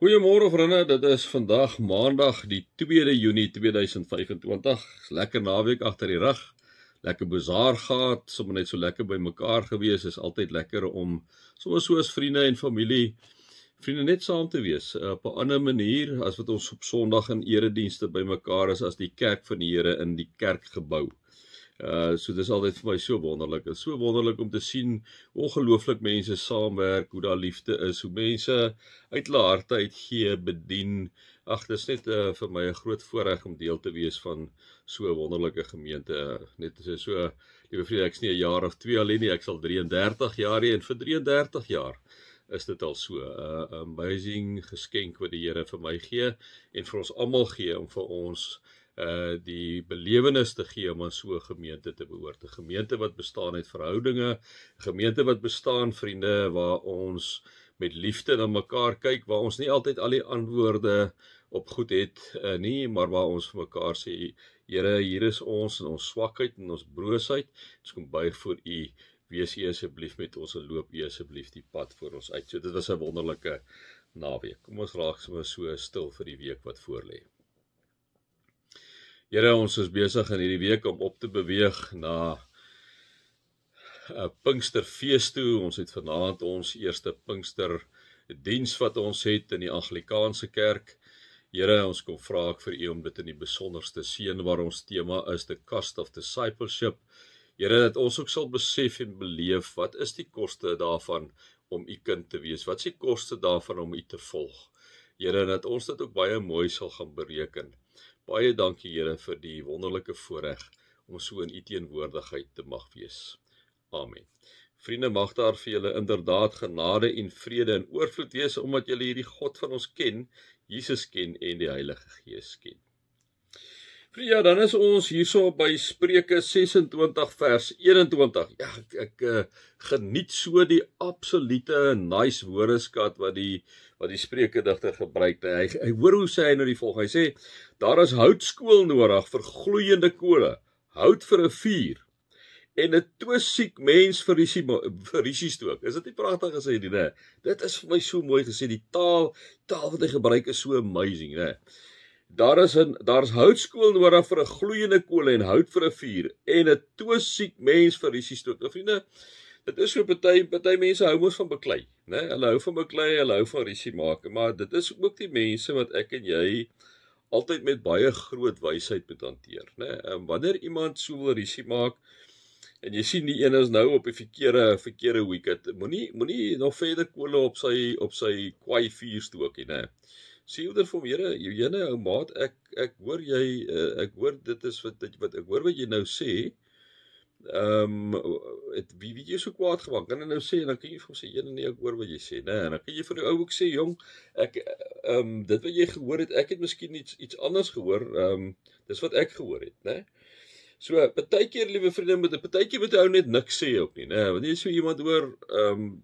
Goeiemôre vriende, dit is vandag maandag die 2de Junie 2025. Lekker naweek agter die rug. Lekker bazaar gehad, sommer net so lekker by mekaar gewees. Is altyd lekker om sommer soos vriende en familie net saam te wees. Op 'n ander manier as wat ons op Sondag in eredienste by mekaar is as die kerk van die Here in die kerkgebou. So dis altyd vir my so wonderlik. Dit is so wonderlik om te sien ongelooflik mense saamwerk, hoe daar liefde is, hoe mense uit hulle harte uit gee, bedien. Ag, dis net vir my 'n groot voorreg om deel te wees van so 'n wonderlike gemeente. Net so, liewe vriende, ek's nie 'n jaar of 2 alleen nie, ek sal 33 jaar hê en vir 33 jaar is dit al so 'n amazing geskenk wat die Here vir my gee en vir ons almal gee om vir ons die belewenis te gee om aan so 'n gemeente te behoort. 'n Gemeente wat bestaan uit verhoudinge, 'n gemeente wat bestaan, vriende, waar ons met liefde na mekaar kyk, waar ons nie altyd al die antwoorde op goed het nie, maar waar ons vir mekaar sê, Here, hier is ons in ons swakheid en ons broosheid. Ons kom buig voor U. Wees U asseblief met ons en loop U asseblief die pad voor ons uit. So dit was 'n wonderlike naweek. Kom ons raak sommer so stil vir die week wat voorlê. Here, ons is besig in hierdie week om op te beweeg na 'n Pinksterfees toe. Ons het vanaand ons eerste Pinksterdiens wat ons het in die Anglikaanse kerk. Here, ons kom vra ek vir U om dit in die besonderste seën waar ons tema is, the cost of discipleship. Here, dat ons ook sal besef en beleef, wat is die koste daarvan om U kind te wees? Wat is die koste daarvan om U te volg? Here, dat ons dit ook baie mooi sal gaan bereken. Baie dankie, Here, vir die wonderlike voorreg om so in U teenwoordigheid te mag wees. Amen. Vriende, mag daar vir julle inderdaad genade en vrede en oorvloed wees, omdat julle hierdie God van ons ken, Jesus ken en die Heilige Gees ken. Ja, dan is ons hierso by Spreuke 26 vers 21. Ja, ek geniet so die absolute nice woordeskat wat die spreukedigter gebruik. Hy hoor hoe sê hy nou die volgende. Hy sê, daar is houtskool nodig vir gloeiende kole, hout vir 'n vuur en 'n twisiek mens vir risiestook. Is dit nie pragtig as hy dit, né? Dit is vir my so mooi gesê, die taal wat hy gebruik is so amazing, né? Daar is houtskool nodig vir 'n gloeiende kool en hout vir 'n vuur en 'n twisiek mens vir risiestook. Nou vriende, dit is so party mense hou mos van beklei, né? Hulle hou van beklei, hulle hou van risie maak, maar dit is ook die mense wat ek en jy altyd met baie groot wysheid moet hanteer, né? Wanneer iemand so wil risie maak en jy sien die een is nou op die verkeerde wicket, moenie nog verder kole op sy kwaai vuur stook nie, né? Sê jy vir hom, Here, ou maat, ek hoor jy, ek hoor dit is wat ek hoor wat jy nou sê. Wie jy so kwaad gemaak, kan jy nou sê, en dan kan jy vir hom sê, nee, ek hoor wat jy sê, nee, en dan kan jy vir die ou ook sê, jong, dit wat jy gehoor het, ek het miskien iets anders gehoor, dis wat ek gehoor het, né? So, partykeer, liewe vriende, partykeer moet hy net niks sê ook nie, né? Wanneer jy so iemand hoor,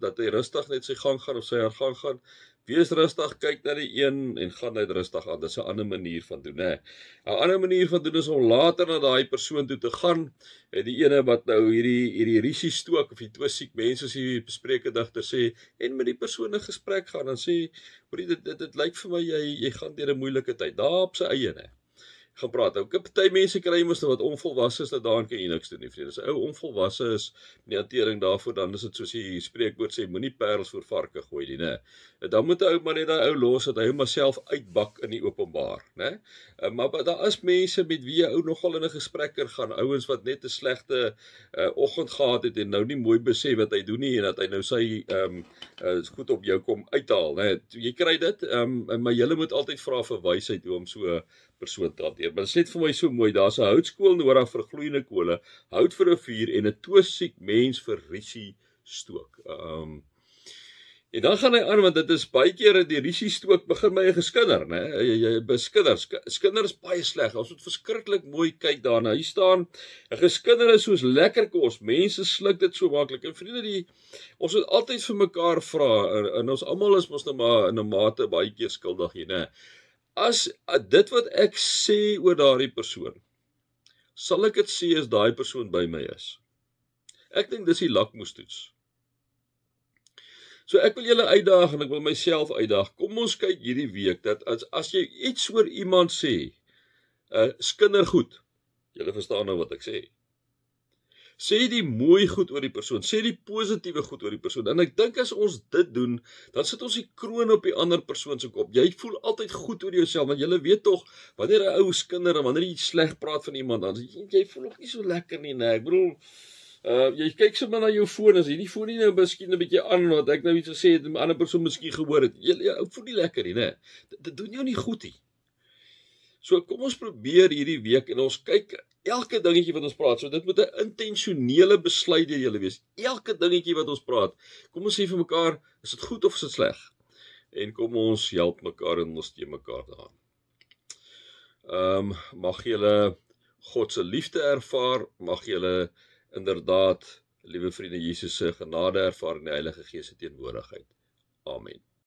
dat hy rustig net sy gang gaan, of sy haar gang gaan, wees rustig, kyk na die een en gaan net rustig aan. Dit is 'n ander manier van doen, né? 'n ander manier van doen is om later na daai persoon toe te gaan, die ene wat nou hierdie risie stook, of die twisiek mense soos die spreukedigter sê, en met die persoon 'n gesprek gaan en sê, hoorie, dit lyk vir my jy gaan deur 'n moeilike tyd, daar op sy eie, né? Gaan praat. Ook party mense kry mos nou wat onvolwasse is, dat daarin kan jy niks doen nie, vriende. As 'n ou onvolwasse is in die hantering daarvoor, dan is dit soos die spreekwoord sê, moenie perels voor varke gooi nie, né? Dan moet 'n ou maar net daai ou los, dat hy homself uitbak in die openbaar, né? Maar daar is mense met wie 'n ou nogal in 'n gesprek kan gaan, ouens wat net 'n slegte oggend gehad het en nou nie mooi besef wat hy doen nie, en dat hy nou sy goed op jou kom uithaal, né? Jy kry dit, maar jy moet altyd vra vir wysheid hoe om so persoon te hanteer. Maar dit is net vir my so mooi, daar's 'n houtskool nodig vir gloeiende kole, hout vir 'n vuur en 'n twisiek mens vir risie stook. En dan gaan hy aan, want dit is baie keer die risie stook begin by 'n geskinder, né? Skinder is baie sleg. Ons moet verskriklik mooi kyk daarna. Hier staan, 'n geskinder is soos lekker kos. Mense sluk dit so maklik. En vriende, ons moet altyd vir mekaar vra, en ons almal is mos nou maar in 'n mate baie keer skuldig hier, né? As dit wat ek sê oor daardie persoon, sal ek dit sê as daai persoon by my is. Ek dink dis die lakmoestoets. So ek wil julle uitdaag en ek wil myself uitdaag. Kom ons kyk hierdie week dat as jy iets oor iemand sê, skinder goed. Julle verstaan nou wat ek sê. Sê die mooi goed oor die persoon, sê die positiewe goed oor die persoon. En ek dink as ons dit doen, dan sit ons die kroon op die ander persoon se kop. Jy voel altyd goed oor jouself, want jy weet tog, wanneer 'n ou skinder en wanneer jy sleg praat van iemand, dan jy voel ook nie so lekker nie, nee. Ek bedoel, jy kyk sommer na jou foon, as hierdie foon nie nou miskien 'n bietjie aan, wat ek nou iets gesê het, en 'n ander persoon miskien gehoor het, jy voel nie lekker nie, nee. Dit doen jou nie goed nie. So kom ons probeer hierdie week, en ons kyk elke dingetjie wat ons praat, so dit moet 'n intentionele besluit deur julle wees, elke dingetjie wat ons praat, kom ons sê vir mekaar, is dit goed of is dit sleg? En kom ons help mekaar en ondersteun mekaar daarin. Mag julle God se liefde ervaar, mag julle inderdaad, liewe vriende, Jesus se genade ervaar in die Heilige Gees se teenwoordigheid. Amen.